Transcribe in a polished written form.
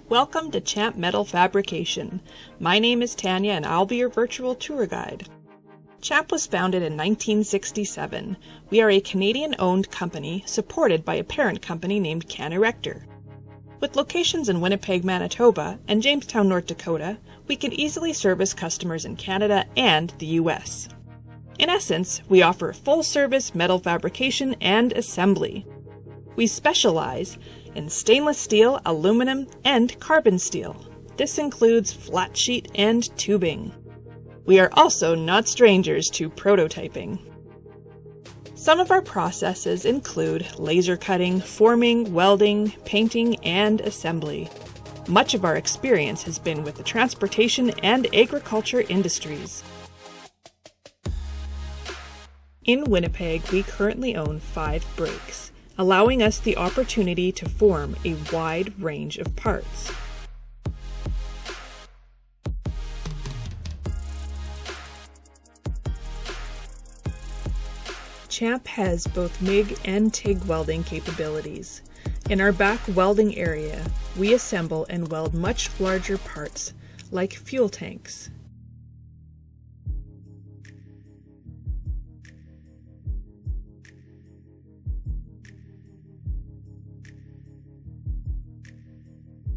Welcome to Champ Metal Fabrication. My name is Tanya and I'll be your virtual tour guide. Champ was founded in 1967. We are a Canadian-owned company supported by a parent company named Can-Erector. With locations in Winnipeg, Manitoba and Jamestown, North Dakota, we can easily service customers in Canada and the US. In essence, we offer full-service metal fabrication and assembly. We specialize in stainless steel, aluminum, and carbon steel. This includes flat sheet and tubing. We are also not strangers to prototyping. Some of our processes include laser cutting, forming, welding, painting, and assembly. Much of our experience has been with the transportation and agriculture industries. In Winnipeg, we currently own 5 brakes, allowing us the opportunity to form a wide range of parts. Champ has both Mig and Tig welding capabilities. In our back welding area, we assemble and weld much larger parts, like fuel tanks,